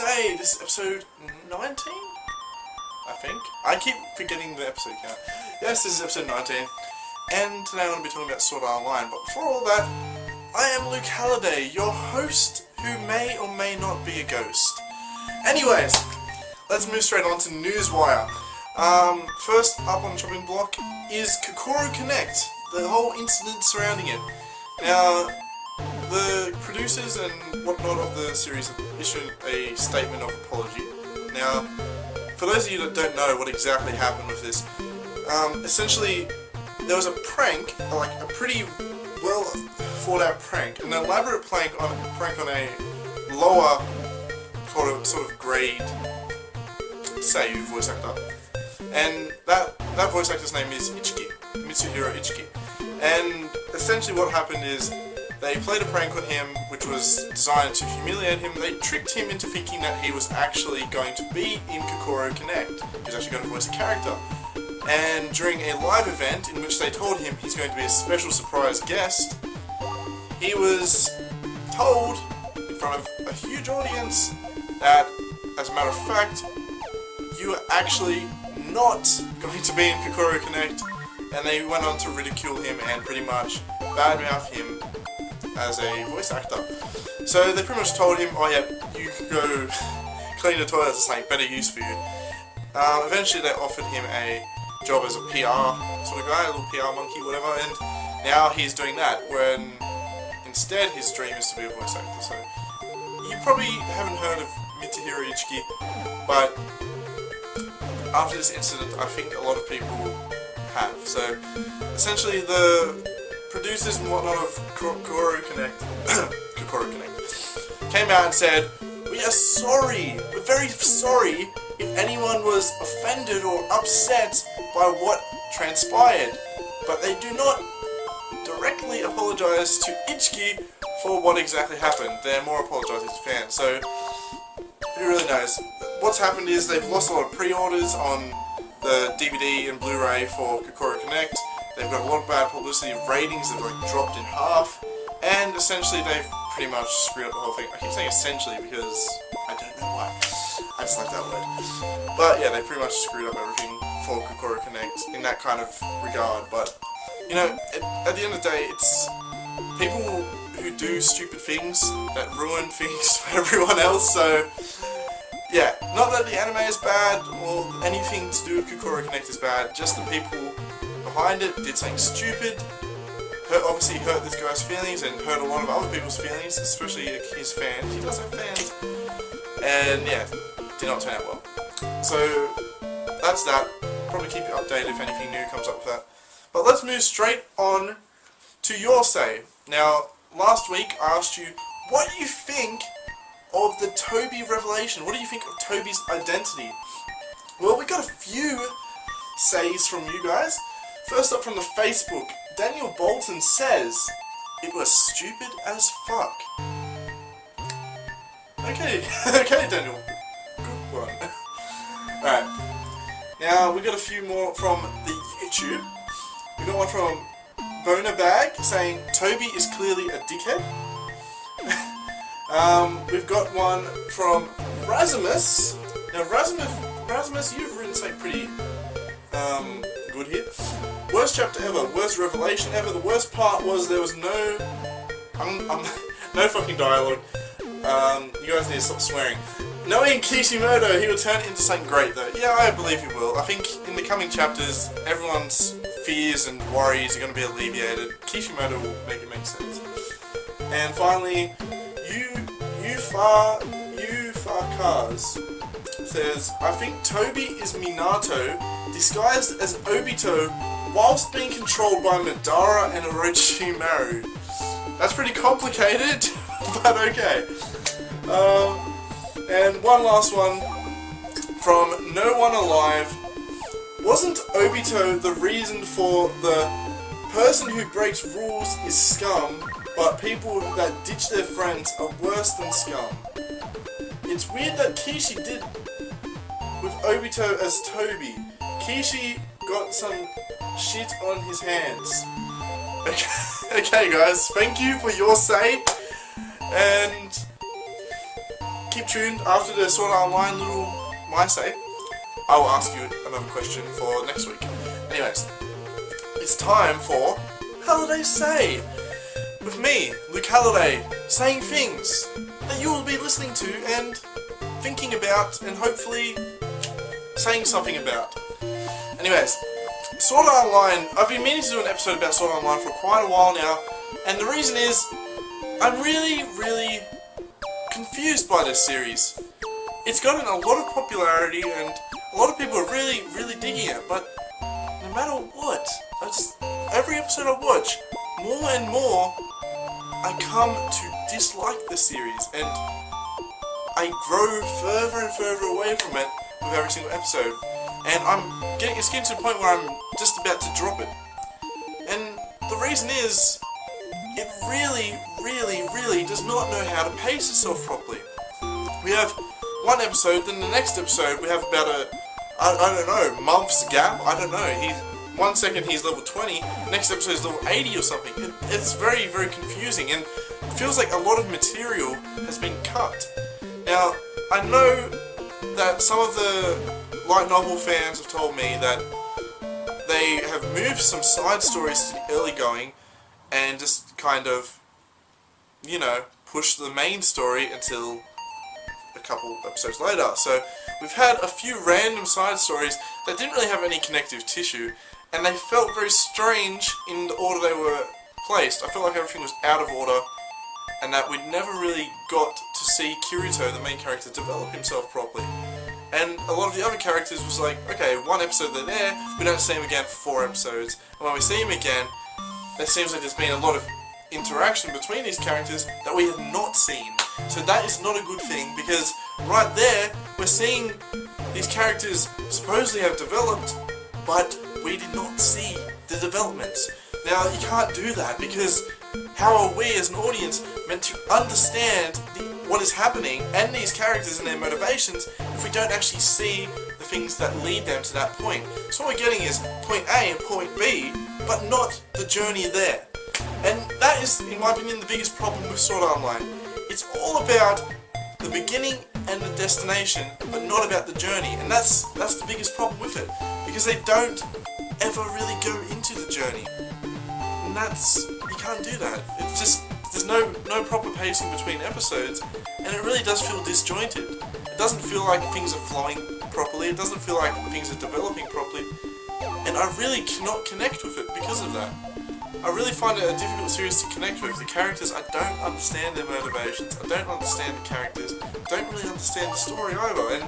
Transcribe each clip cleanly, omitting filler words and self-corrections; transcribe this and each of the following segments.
Say, this is episode 19? I think. I keep forgetting the episode count. Yes, this is episode 19. And today I'm going to be talking about Sword Art Online. But before all that, I am Luke Halliday, your host who may or may not be a ghost. Anyways, let's move straight on to Newswire. First up on the chopping block is Kokoro Connect, the whole incident surrounding it. Now, the producers and whatnot of the series have issued a statement of apology. Now, for those of you that don't know what exactly happened with this, essentially there was a prank, like a pretty well thought out prank, an elaborate prank on a lower sort of grade Seiyu voice actor. And that voice actor's name is Ichiki, Mitsuhiro Ichiki. And essentially what happened is they played a prank on him which was designed to humiliate him. They tricked him into thinking that he was actually going to be in Kokoro Connect. He was actually going to voice a character. And during a live event in which they told him he's going to be a special surprise guest, he was told in front of a huge audience that, as a matter of fact, you are actually not going to be in Kokoro Connect, and they went on to ridicule him and pretty much badmouth him as a voice actor. So they pretty much told him, oh yeah, you can go clean the toilets, it's like better use for you. Eventually they offered him a job as a PR sort of guy, a little PR monkey, whatever, and now he's doing that, when instead his dream is to be a voice actor. So you probably haven't heard of Mitsuhiro Ichiki, but after this incident I think a lot of people have. So essentially the producers and whatnot of Kokoro Connect came out and said, we are sorry, we're very sorry if anyone was offended or upset by what transpired, but they do not directly apologise to Ichiki for what exactly happened. They're more apologising to fans. So who really knows? What's happened is they've lost a lot of pre-orders on the DVD and Blu-ray for Kokoro Connect. They've got a lot of bad publicity. Ratings have like dropped in half, and essentially they've pretty much screwed up the whole thing. I keep saying essentially because I don't know why. I just like that word. But yeah, they pretty much screwed up everything for Kokoro Connect in that kind of regard. But you know, at the end of the day, it's people who do stupid things that ruin things for everyone else. So yeah, not that the anime is bad or anything to do with Kokoro Connect is bad. Just the people behind it did something stupid, obviously hurt this guy's feelings and hurt a lot of other people's feelings, especially his fans. He does have fans. And yeah, did not turn out well. So that's that. Probably keep you updated if anything new comes up with that. But let's move straight on to your say. Now, last week I asked you, what do you think of the Toby revelation? What do you think of Toby's identity? Well, we got a few says from you guys. First up from the Facebook, Daniel Bolton says, it was stupid as fuck. Okay, okay Daniel, good one. Alright, now we got a few more from the YouTube. We got one from Bonabag saying, Toby is clearly a dickhead. We've got one from Razimus. Now Razimus, you've written something pretty good here. Worst chapter ever, worst revelation ever. The worst part was there was no no fucking dialogue. You guys need to stop swearing. Knowing Kishimoto, he will turn into something great though. Yeah, I believe he will. I think in the coming chapters, everyone's fears and worries are going to be alleviated. Kishimoto will make it make sense. And finally, you far cars says, I think Toby is Minato disguised as Obito whilst being controlled by Madara and Orochimaru. That's pretty complicated, but okay. And one last one from No One Alive. Wasn't Obito the reason for the person who breaks rules is scum, but people that ditch their friends are worse than scum? It's weird that Kishi did with Obito as Toby. Kishi got some shit on his hands. Okay guys, thank you for your say, and keep tuned after the Sword Art Online little My Say. I will ask you another question for next week. Anyways, it's time for Halliday Say. With me, Luke Halliday, saying things that you will be listening to and thinking about and hopefully saying something about. Anyways, Sword Art Online, I've been meaning to do an episode about Sword Art Online for quite a while now, and the reason is, I'm really confused by this series. It's gotten a lot of popularity and a lot of people are really digging it, but no matter what, every episode I watch, more and more, I come to dislike the series, and I grow further and further away from it with every single episode. And it's getting to the point where I'm just about to drop it. And the reason is, it really does not know how to pace itself properly. We have one episode, then the next episode we have about I don't know, month's gap, I don't know. 1 second he's level 20, next episode is level 80 or something. It's very confusing, and it feels like a lot of material has been cut. Now, I know that some of the light novel fans have told me that they have moved some side stories to the early going and just kind of, you know, push the main story until a couple episodes later. So we've had a few random side stories that didn't really have any connective tissue, and they felt very strange in the order they were placed. I felt like everything was out of order, and that we'd never really got to see Kirito, the main character, develop himself properly. And a lot of the other characters was like, okay, one episode they're there, we don't see him again for 4 episodes, and when we see him again, there seems like there's been a lot of interaction between these characters that we have not seen. So that is not a good thing, because right there, we're seeing these characters supposedly have developed, but we did not see the developments. Now, you can't do that, because how are we as an audience meant to understand what is happening and these characters and their motivations if we don't actually see the things that lead them to that point? So what we're getting is point A and point B, but not the journey there. And that is, in my opinion, the biggest problem with Sword Art Online. It's all about the beginning and the destination, but not about the journey. And that's the biggest problem with it, because they don't ever really go into the journey. And you can't do that. It's just, there's no proper pacing between episodes, and it really does feel disjointed. It doesn't feel like things are flowing properly, it doesn't feel like things are developing properly, and I really cannot connect with it because of that. I really find it a difficult series to connect with. The characters, I don't understand their motivations, I don't understand the characters, I don't really understand the story either, and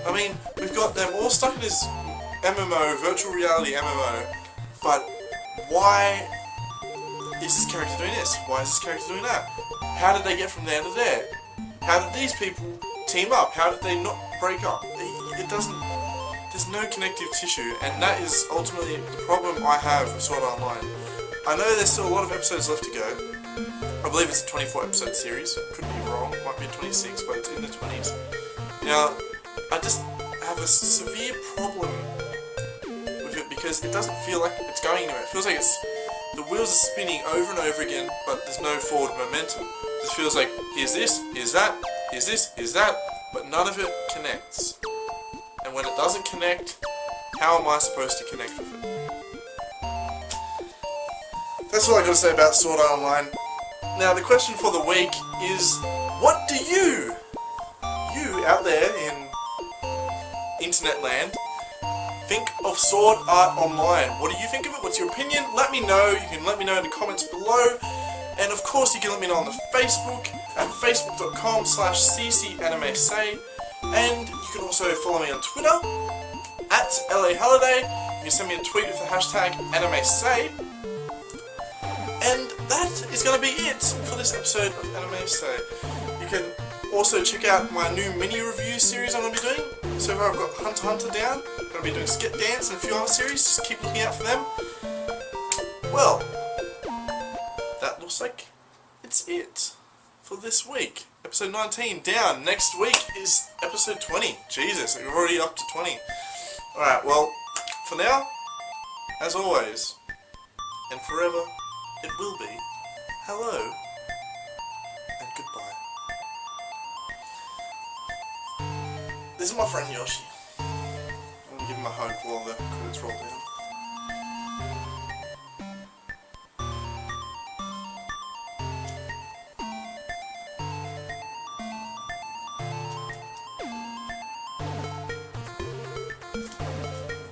I mean, we've got them all stuck in this MMO, virtual reality MMO, but why is this character doing this? Why is this character doing that? How did they get from there to there? How did these people team up? How did they not break up? There's no connective tissue, and that is ultimately the problem I have with Sword Art Online. I know there's still a lot of episodes left to go. I believe it's a 24 episode series. Could be wrong, it might be 26, but it's in the 20s. Now, I just have a severe problem with it because it doesn't feel like it's going anywhere. It feels like the wheels are spinning over and over again, but there's no forward momentum. It just feels like, here's this, here's that, here's this, here's that, but none of it connects. And when it doesn't connect, how am I supposed to connect with it? That's all I gotta say about Sword Art Online. Now, the question for the week is, what do you out there in internet land, think of Sword Art Online? What do you think of it? What's your opinion? Let me know. You can let me know in the comments below. And of course, you can let me know on the Facebook at facebook.com/ccAnimeSay. And you can also follow me on Twitter at LA Halliday. You can send me a tweet with the hashtag AnimeSay. And that is going to be it for this episode of AnimeSay. You can also check out my new mini review series I'm going to be doing. So far I've got Hunter x Hunter down. I'm going to be doing Skip Dance and a few other series. Just keep looking out for them. Well, that looks like it's it for this week. Episode 19 down. Next week is episode 20. Jesus, we're already up to 20. Alright, well, for now, as always, and forever, it will be, hello, and goodbye. This is my friend Yoshi. I'm gonna give him a hug while the credits roll down.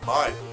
Bye.